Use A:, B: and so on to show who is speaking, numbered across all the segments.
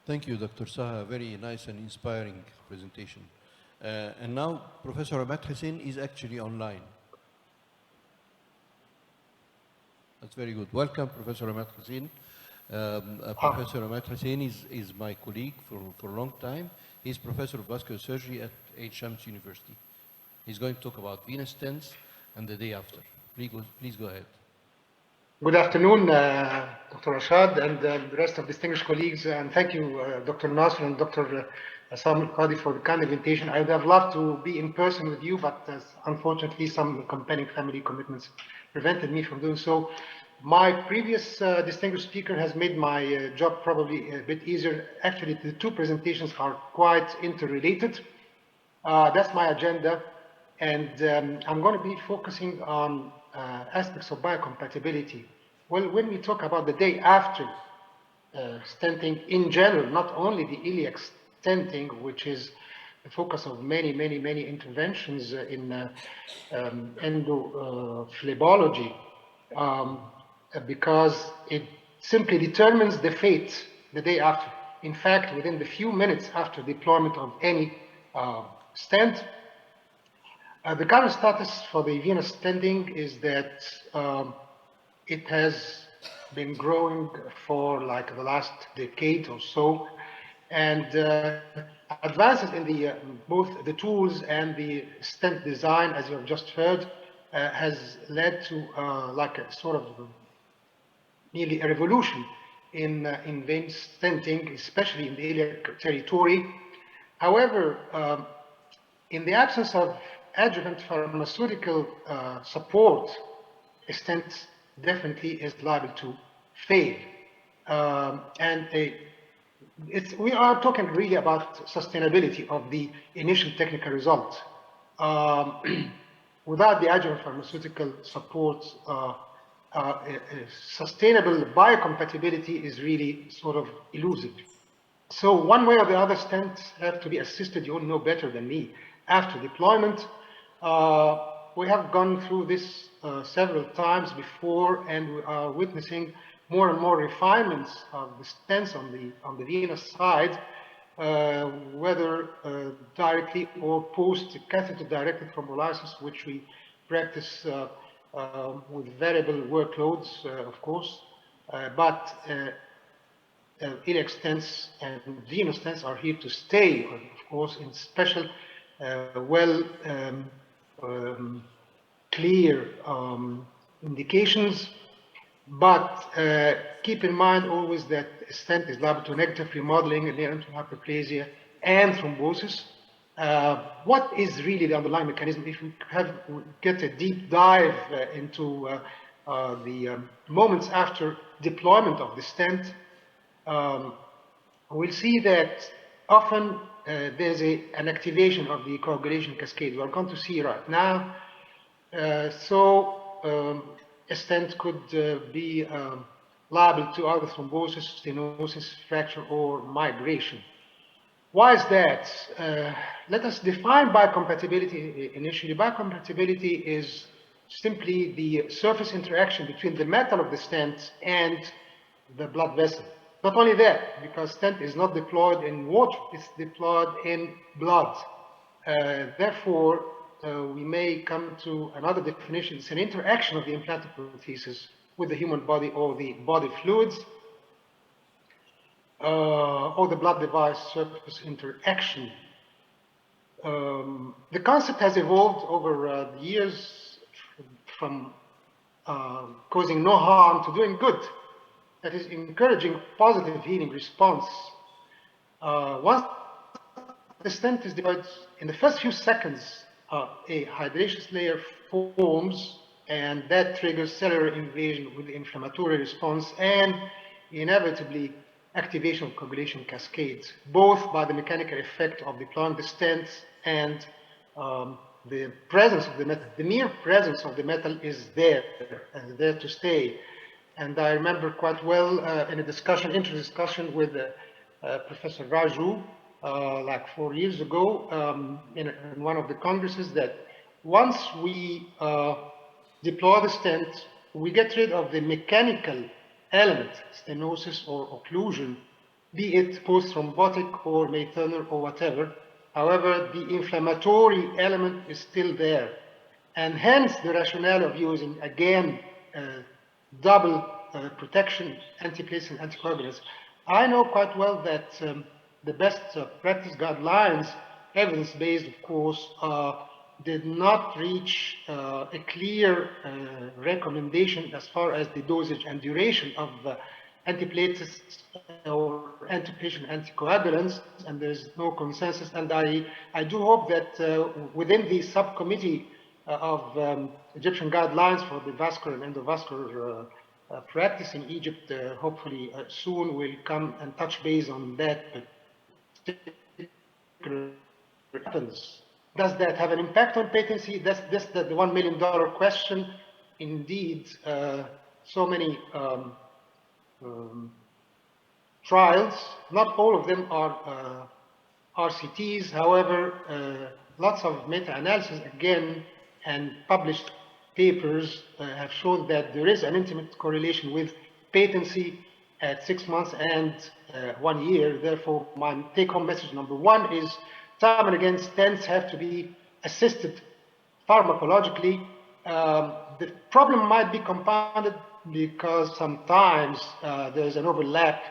A: Thank you, Dr. Saha. Very nice and inspiring presentation. And now Professor Emad Hussain is actually online. That's very good. Welcome, Professor Emad Hussain. Professor Emad Hussain is my colleague for a long time. He's Professor of Vascular Surgery at Shams University. He's going to talk about venous stents and the day after. Please go ahead.
B: Good afternoon, Dr. Rashad and the rest of distinguished colleagues, and thank you, Dr. Nasr and Dr. Sam Qadi for the kind invitation. I would have loved to be in person with you, but unfortunately some compelling family commitments prevented me from doing so. My previous distinguished speaker has made my job probably a bit easier. Actually, the two presentations are quite interrelated. That's my agenda, and I'm going to be focusing on aspects of biocompatibility. Well, when we talk about the day after stenting in general, not only the iliac stenting, which is the focus of many interventions in endophlebology, because it simply determines the fate the day after. In fact, within the few minutes after deployment of any stent, the current status for the venous stenting is that it has been growing for like the last decade or so, and advances in the both the tools and the stent design, as you have just heard, has led to like a sort of nearly a revolution in venous stenting, especially in the iliac territory. However, in the absence of adjuvant pharmaceutical support, a stent definitely is liable to fail. We are talking really about sustainability of the initial technical result. Without the adjuvant pharmaceutical support, sustainable biocompatibility is really sort of elusive. So one way or the other, stents have to be assisted. You all know better than me. After deployment, we have gone through this several times before, and we are witnessing more and more refinements of the stents on the venous side, whether directly or post-catheter-directed thrombolysis, which we practice with variable workloads, of course, but iliac stents and venous stents are here to stay, of course, in special, clear indications. But keep in mind always that a stent is liable to negative remodeling, inherent hyperplasia, and thrombosis. What is really the underlying mechanism? If we get a deep dive into the moments after deployment of the stent, we'll see that often there's an activation of the coagulation cascade. We're going to see right now. A stent could be liable to either thrombosis, stenosis, fracture, or migration. Why is that? Let us define biocompatibility initially. Biocompatibility is simply the surface interaction between the metal of the stent and the blood vessel. Not only that, because stent is not deployed in water, it's deployed in blood. Therefore, we may come to another definition. It's an interaction of the implanted prosthesis with the human body or the body fluids, or the blood device surface interaction. The concept has evolved over the years from causing no harm to doing good. That is encouraging positive healing response. Once the stent is deployed, in the first few seconds, a hydraceous layer forms, and that triggers cellular invasion with inflammatory response and inevitably activation of coagulation cascades, both by the mechanical effect of deploying the stents and the presence of the metal. The mere presence of the metal is there and there to stay. And I remember quite well in a discussion, inter-discussion with Professor Raju, like 4 years ago, in one of the congresses, that once we deploy the stent, we get rid of the mechanical element, stenosis or occlusion, be it post-thrombotic or May-Turner or whatever. However, the inflammatory element is still there. And hence the rationale of using, again, double protection, antiplatelets and anticoagulants. I know quite well that the best practice guidelines, evidence-based, of course, did not reach a clear recommendation as far as the dosage and duration of antiplatelets or antipatient anticoagulants, and there's no consensus. And I do hope that within the subcommittee of Egyptian guidelines for the vascular and endovascular practice in Egypt, hopefully soon will come and touch base on that particular happens. Does that have an impact on patency? That's the $1 million question. Indeed, so many trials, not all of them are RCTs. However, lots of meta-analysis again and published papers have shown that there is an intimate correlation with patency at 6 months and 1 year. Therefore, my take-home message number one is time and again, stents have to be assisted pharmacologically. The problem might be compounded because sometimes there's an overlap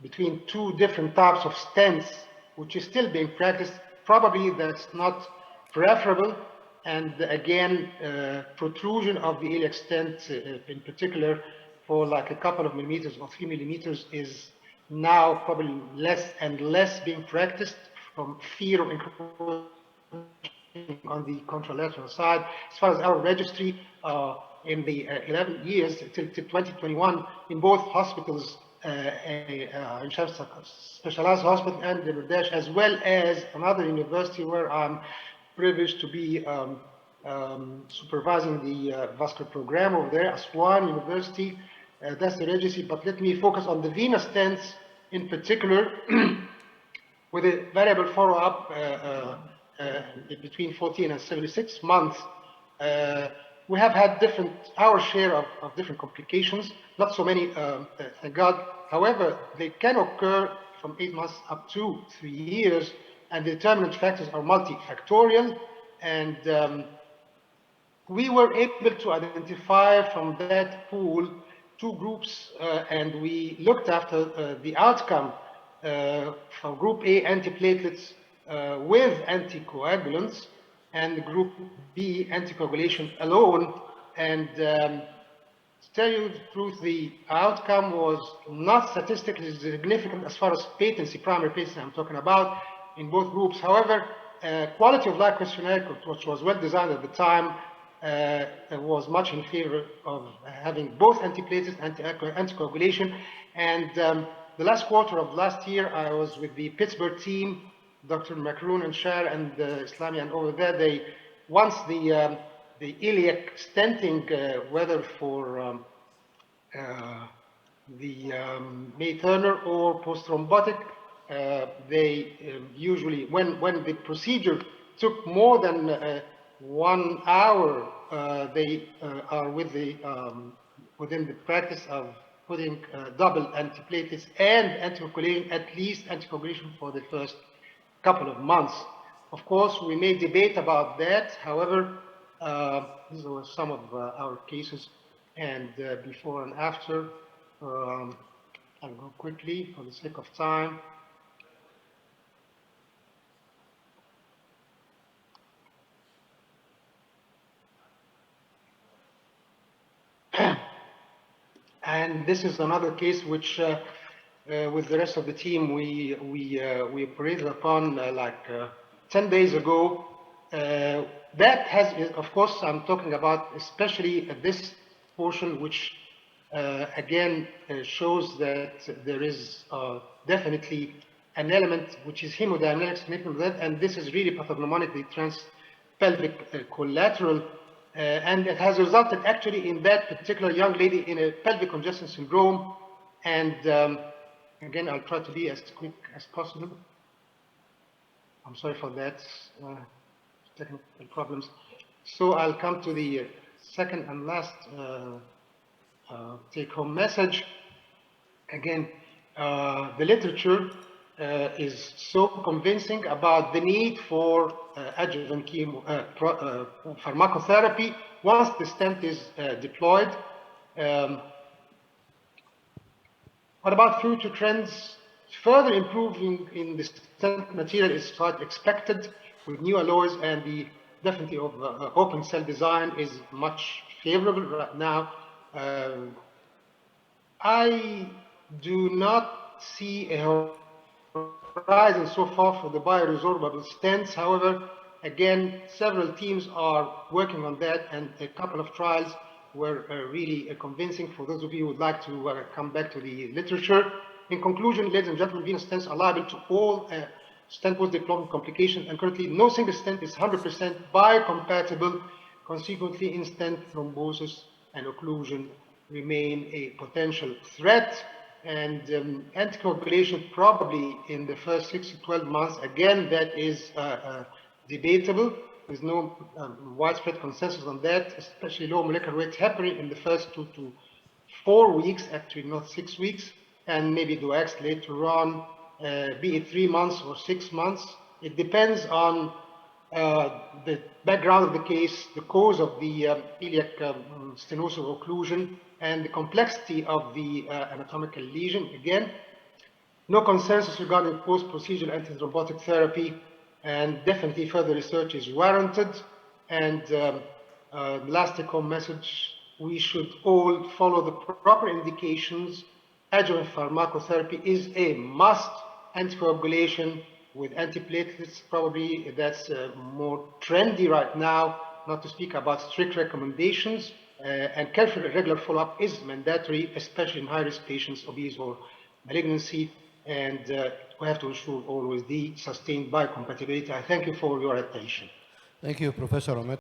B: between two different types of stents, which is still being practiced. Probably that's not preferable. And again, protrusion of the iliac stent in particular for like a couple of millimeters or 3 millimeters is now probably less and less being practiced from fear of encroaching on the contralateral side. As far as our registry, in the 11 years till 2021, in both hospitals, in specialized hospital and the Bangladesh, as well as another university where I'm privileged to be supervising the vascular program over there, Aswan University. That's the registry, but let me focus on the venous stents in particular, with a variable follow-up between 14 and 76 months. We have had our share of different complications, not so many, thank God. However, they can occur from 8 months up to 3 years, and the determinant factors are multifactorial. And we were able to identify from that pool 2 groups, and we looked after the outcome for Group A antiplatelets with anticoagulants, and Group B anticoagulation alone. And to tell you the truth, the outcome was not statistically significant as far as patency, primary patency I'm talking about, in both groups. However, quality of life questionnaire, which was well designed at the time, was much in favor of having both antiplatelets and anticoagulation. And the last quarter of last year, I was with the Pittsburgh team, Dr. Macroon and Shar and Islami, and over there, once the iliac stenting, whether for the May-Turner or post-thrombotic, they usually, when the procedure took more than 1 hour, they are with within the practice of putting double antiplatelets and anticoagulation, at least anticoagulation for the first couple of months. Of course, we may debate about that. However, these were some of our cases, and before and after. I'll go quickly for the sake of time. And this is another case which, with the rest of the team, we operated upon 10 days ago. That has, of course, I'm talking about especially this portion, which again shows that there is definitely an element which is hemodynamics, and this is really pathognomonic, the transpelvic collateral. And it has resulted actually in that particular young lady in a pelvic congestion syndrome. And again, I'll try to be as quick as possible. I'm sorry for that, technical problems. So I'll come to the second and last take-home message. Again, the literature is so convincing about the need for adjuvant pharmacotherapy once the stent is deployed. What about future trends? Further improving in the stent material is quite expected with new alloys, and the definitely of open cell design is much favorable right now. I do not see a horizon so far for the bioresorbable stents. However, again, several teams are working on that, and a couple of trials were really convincing. For those of you who would like to come back to the literature. In conclusion, ladies and gentlemen, venous stents are liable to all stent post-deployment complications, and currently no single stent is 100% biocompatible. Consequently, in-stent thrombosis and occlusion remain a potential threat, and anticoagulation probably in the first 6 to 12 months, again, that is debatable. There's no widespread consensus on that, especially low molecular weight heparin in the first 2 to 4 weeks, actually not 6 weeks, and maybe DOACs later on, be it 3 months or 6 months. It depends on the background of the case, the cause of the iliac stenosis or occlusion, and the complexity of the anatomical lesion. Again, no consensus regarding post-procedural antithrombotic therapy, and definitely further research is warranted. And last take-home message, we should all follow the proper indications. Adjuvant pharmacotherapy is a must. Anticoagulation with antiplatelets, probably that's more trendy right now, not to speak about strict recommendations, and careful regular follow-up is mandatory, especially in high-risk patients, obese or malignancy, and we have to ensure always the sustained biocompatibility. I thank you for your attention.
A: Thank you, Professor Emad.